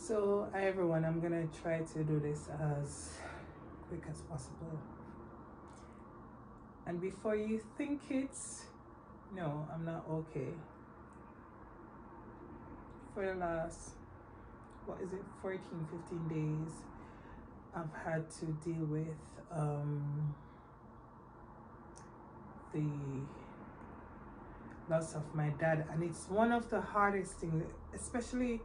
So, hi everyone, I'm gonna try to do this as quick as possible. And before you think it's no, I'm not okay. For the last, 14, 15 days, I've had to deal with the loss of my dad, and it's one of the hardest things, especially.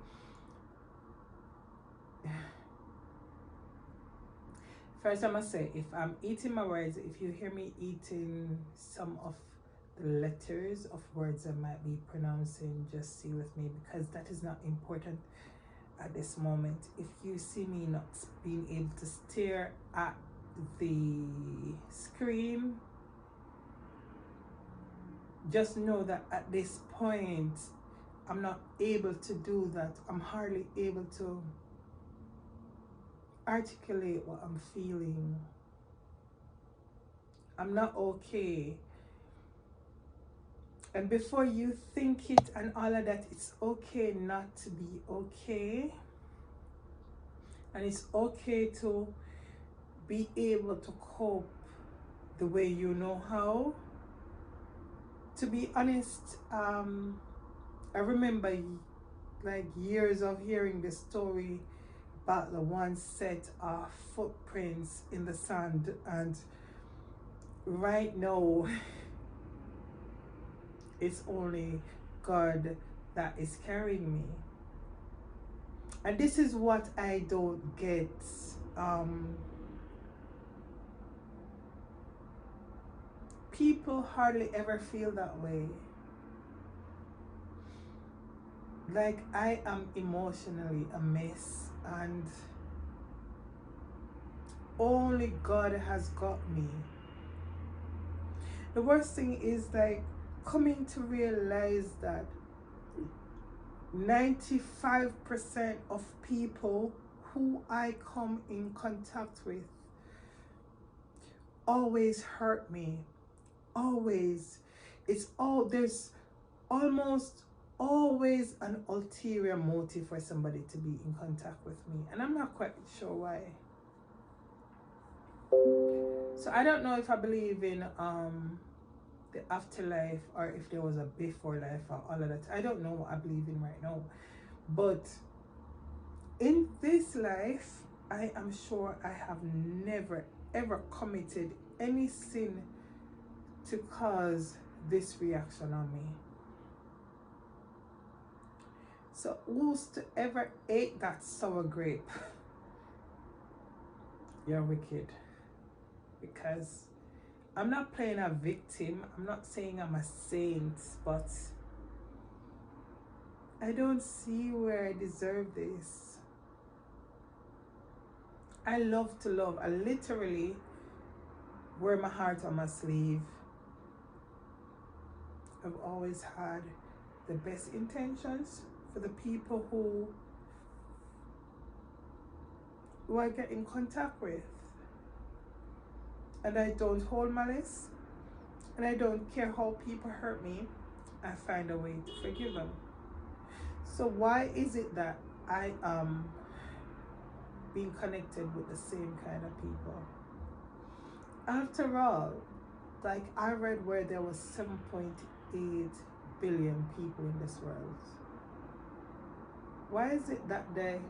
First, I must say, if I'm eating my words, if you hear me eating some of the letters of words I might be pronouncing, just see with me, because that is not important at this moment. If you see me not being able to stare at the screen, just know that at this point, I'm not able to do that. I'm hardly able to articulate what I'm feeling. I'm not okay. And before you think it and all of that, it's okay not to be okay. And it's okay to be able to cope the way you know how. To be honest, I remember like years of hearing the story about the one set of footprints in the sand, and right now it's only God that is carrying me. And this is what I don't get. People hardly ever feel that way. Like, I am emotionally a mess, and only God has got me. The worst thing is, like, coming to realize that 95% of people who I come in contact with always hurt me. Always. There's almost always an ulterior motive for somebody to be in contact with me, and I'm not quite sure why. So I don't know if I believe in the afterlife, or if there was a before life, or all of that. I don't know what I believe in right now, but in this life, I am sure I have never ever committed any sin to cause this reaction on me. So who's to ever ate that sour grape? You're wicked. Because I'm not playing a victim. I'm not saying I'm a saint, but I don't see where I deserve this. I love to love. I literally wear my heart on my sleeve. I've always had the best intentions for the people who I get in contact with. And I don't hold malice. And I don't care how people hurt me. I find a way to forgive them. So why is it that I am being connected with the same kind of people? After all, like, I read where there was 7.8 billion people in this world. Why is it that the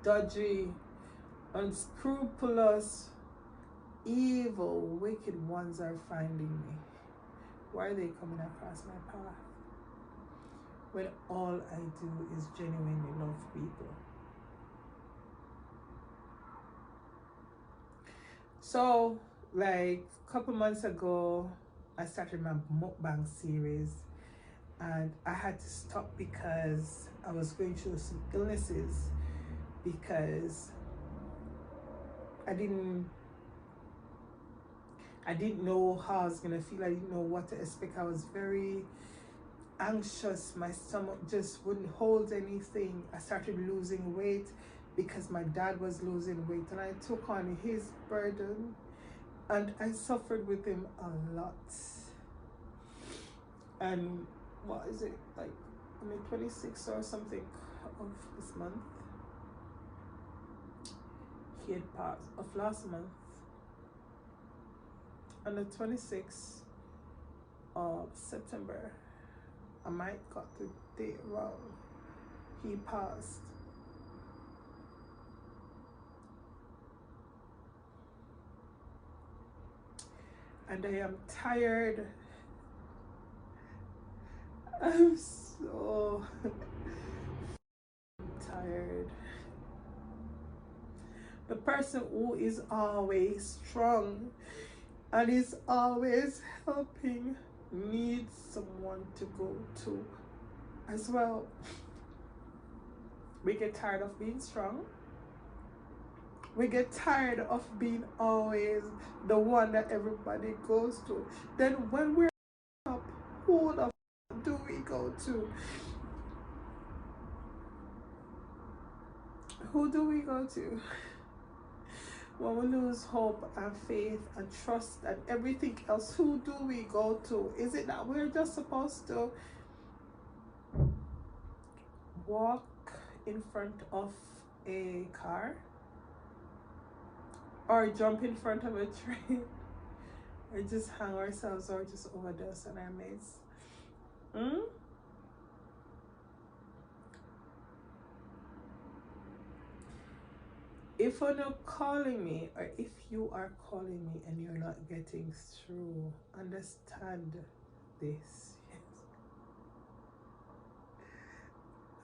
dodgy, unscrupulous, evil, wicked ones are finding me? Why are they coming across my path when all I do is genuinely love people? So, like, a couple months ago, I started my mukbang series, and I had to stop because I was going through some illnesses, because I didn't know how I was gonna feel. I didn't know what to expect. I was very anxious. My stomach just wouldn't hold anything. I started losing weight because my dad was losing weight, and I took on his burden, and I suffered with him a lot. And what is it, like, I'm 26 or something, of this month. He had passed of last month. On the 26th of September, I might got the date wrong. He passed. And I am tired. I'm so tired. The person who is always strong and is always helping needs someone to go to as well. We get tired of being strong. We get tired of being always the one that everybody goes to. Then when we're up, who the f do we go to? Who do we go to? When we lose hope and faith and trust and everything else, who do we go to? Is it that we're just supposed to walk in front of a car? Or jump in front of a train? Or just hang ourselves or just overdose on our mates? If you're not calling me, or if you are calling me and you're not getting through, understand this.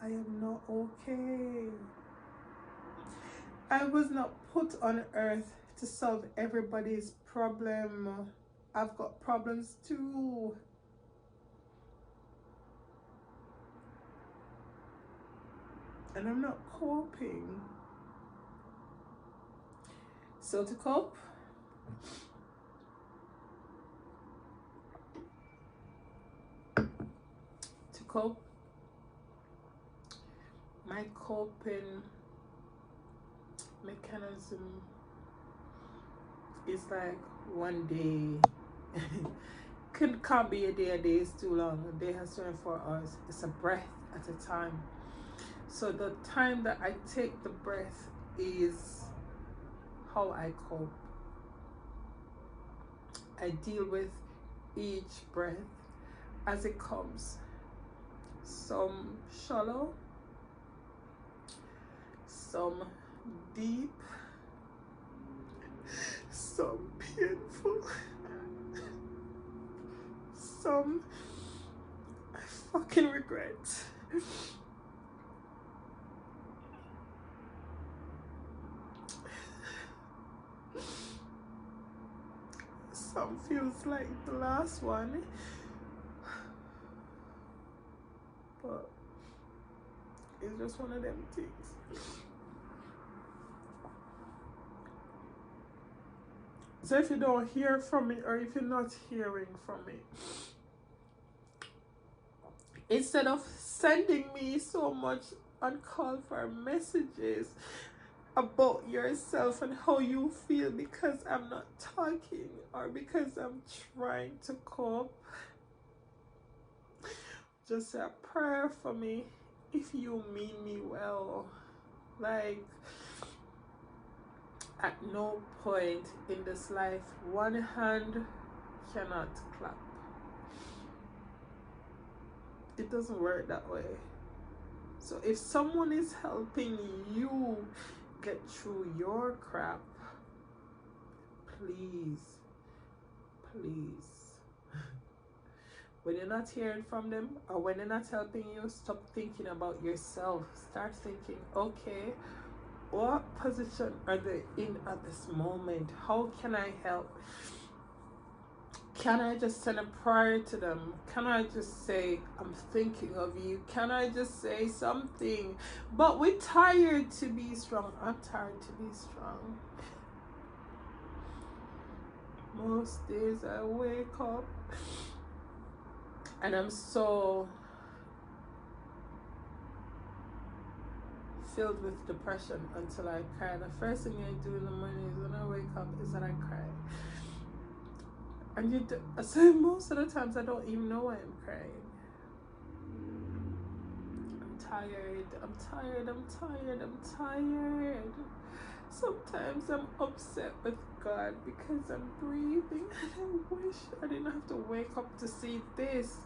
I am not okay. I was not put on earth to solve everybody's problem. I've got problems too. And I'm not coping. So to cope, my coping mechanism is like one day. Can't be a day is too long. A day has 24 hours. It's a breath at a time. So the time that I take the breath is how I cope. I deal with each breath as it comes. Some shallow, some deep, some painful, some I fucking regret. Some feels like the last one, but it's just one of them things. So if you don't hear from me, or if you're not hearing from me, instead of sending me so much uncalled for messages about yourself and how you feel because I'm not talking or because I'm trying to cope, just say a prayer for me if you mean me well. Like, at no point in this life one hand cannot clap. It doesn't work that way. So if someone is helping you get through your crap, please when you're not hearing from them, or when they're not helping you, stop thinking about yourself. Start thinking, okay, what position are they in at this moment? How can I help? Can I just send a prayer to them? Can I just say, I'm thinking of you? Can I just say something? But we're tired to be strong. I'm tired to be strong. Most days I wake up and I'm so filled with depression until I cry. The first thing I do in the morning is when I wake up is that I cry. And so most of the times I don't even know why I'm crying. tired. I'm tired. I'm tired. I'm tired. Sometimes I'm upset with God because I'm breathing and I wish I didn't have to wake up to see this.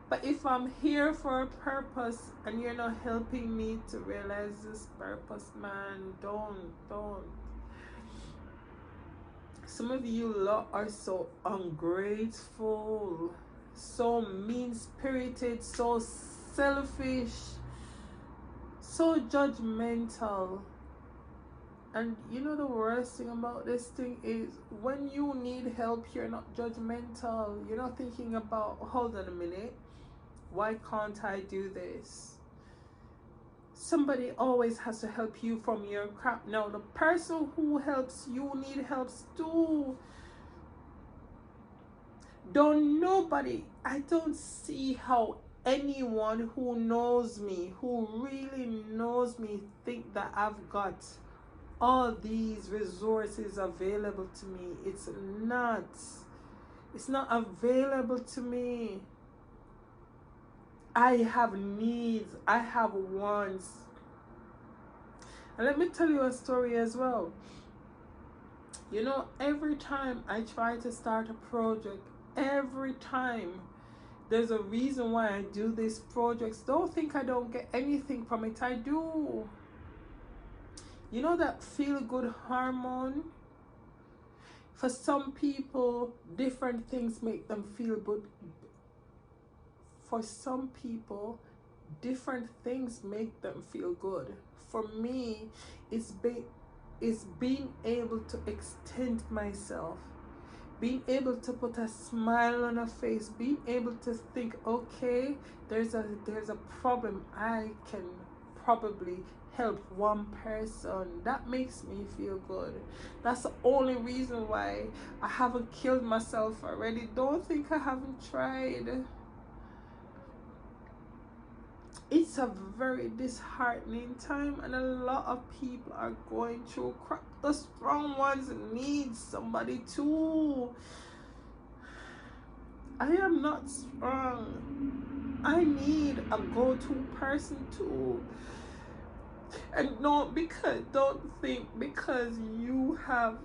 But if I'm here for a purpose and you're not helping me to realize this purpose, man, don't. Some of you lot are so ungrateful, so mean-spirited, so selfish, so judgmental. And you know the worst thing about this thing is when you need help, you're not judgmental. You're not thinking about, hold on a minute, why can't I do this? Somebody always has to help you from your crap. Now the person who helps you need help too. I don't see how anyone who knows me, who really knows me, think that I've got all these resources available to me. It's not available to me. I have needs, I have wants. And let me tell you a story as well. You know, every time I try to start a project, every time there's a reason why I do these projects. Don't think I don't get anything from it. I do. You know that feel good hormone? For some people, different things make them feel good. For some people, different things make them feel good. For me, it's being able to extend myself, being able to put a smile on a face, being able to think, okay, there's a problem, I can probably help one person. That makes me feel good. That's the only reason why I haven't killed myself already. Don't think I haven't tried. It's a very disheartening time, and a lot of people are going through crap. The strong ones need somebody too. I am not strong. I need a go-to person too. And don't think because you have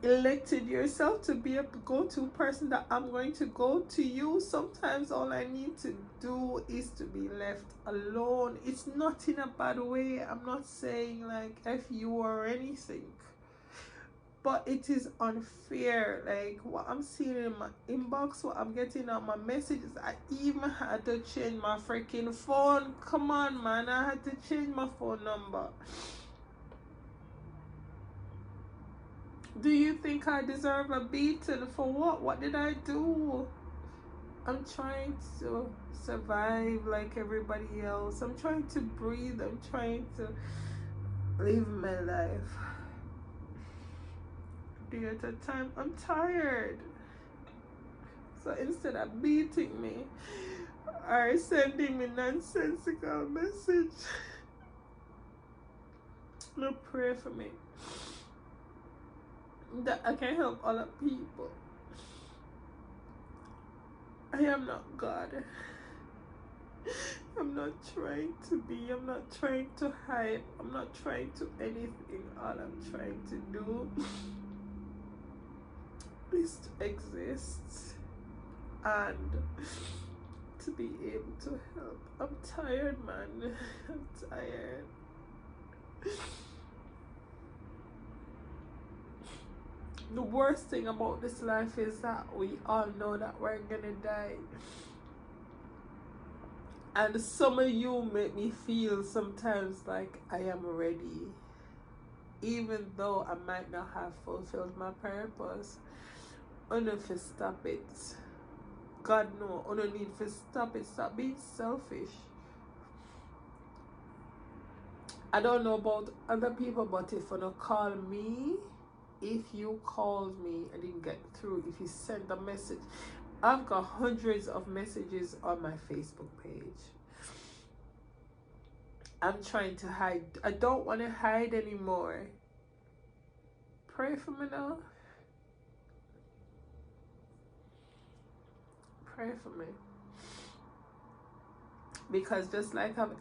elected yourself to be a go-to person that I'm going to go to you. Sometimes all I need to do is to be left alone. It's not in a bad way. I'm not saying like F you or anything, but it is unfair. Like what I'm seeing in my inbox, what I'm getting on my messages, I even had to change my freaking phone. Come on, man, I had to change my phone number. Do you think I deserve a beating? For what? What did I do? I'm trying to survive like everybody else. I'm trying to breathe. I'm trying to live my life. Day at a time. I'm tired. So instead of beating me or sending me nonsensical message, no, pray for me that I can help other people. I am not God. I'm not trying to be. I'm not trying to hide. I'm not trying to anything. All I'm trying to do is to exist and to be able to help. I'm tired, man. I'm tired. The worst thing about this life is that we all know that we're gonna die. And some of you make me feel sometimes like I am ready. Even though I might not have fulfilled my purpose. I need to stop it. God no, I don't need to stop it. Stop being selfish. I don't know about other people, but if you don't call me, if you called me and didn't get through, if you sent a message, I've got hundreds of messages on my Facebook page. I'm trying to hide. I don't want to hide anymore. Pray for me now. Pray for me. because just like I've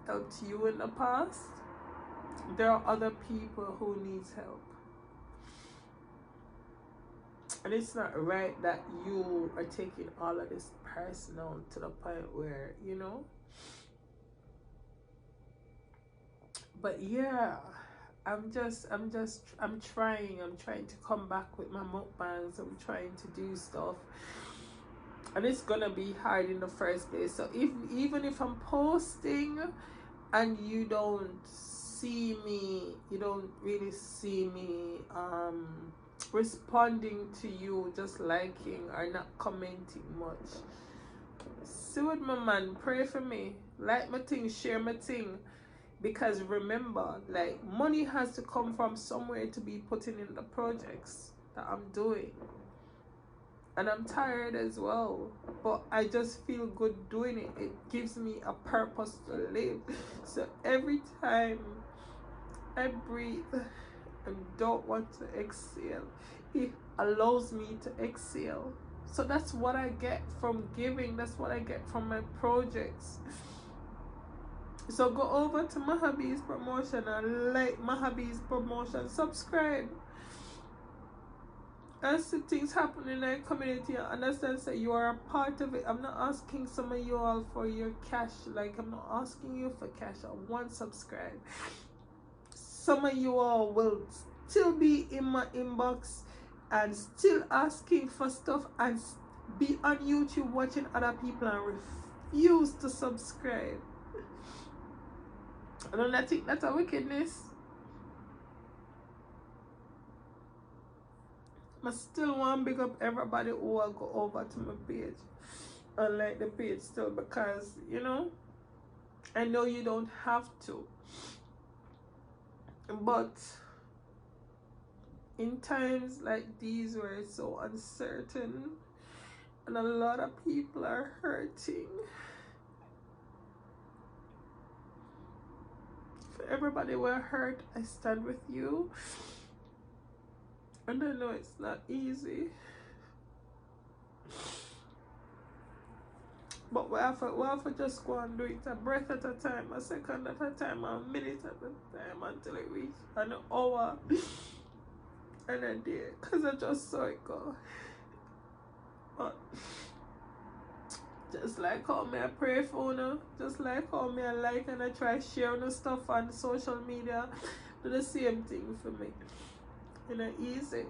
helped you in the past, there are other people who needs help. And it's not right that you are taking all of this personal to the point where, you know. But yeah, I'm trying to come back with my mukbangs. I'm trying to do stuff. And it's gonna be hard in the first place. So even if I'm posting and you don't see me, you don't really see me responding to you, just liking or not commenting much. See what my man, pray for me, like my thing, share my thing. Because remember, like, money has to come from somewhere to be putting in the projects that I'm doing. And I'm tired as well, but I just feel good doing it. It gives me a purpose to live. So every time I breathe and don't want to exhale, it allows me to exhale. So that's what I get from giving. That's what I get from my projects. So go over to Mahabees Promotion and like Mahabees Promotion. Subscribe. And see things happen in our community. I understand that you are a part of it. I'm not asking some of you all for your cash. Like, I'm not asking you for cash. I want subscribe. Some of you all will still be in my inbox and still asking for stuff and be on YouTube watching other people and refuse to subscribe. I don't think that's a wickedness. I still want to big up everybody who will go over to my page and like the page still, because, you know, I know you don't have to. But in times like these where it's so uncertain and a lot of people are hurting, for everybody who are hurt, I stand with you. And I know it's not easy, but we have to just go and do it a breath at a time, a second at a time, a minute at a time, until it reaches an hour and a day, because I just saw it go. But just like how me I pray for you, just like how me I like and I try sharing stuff on social media, do the same thing for me. You know, easy.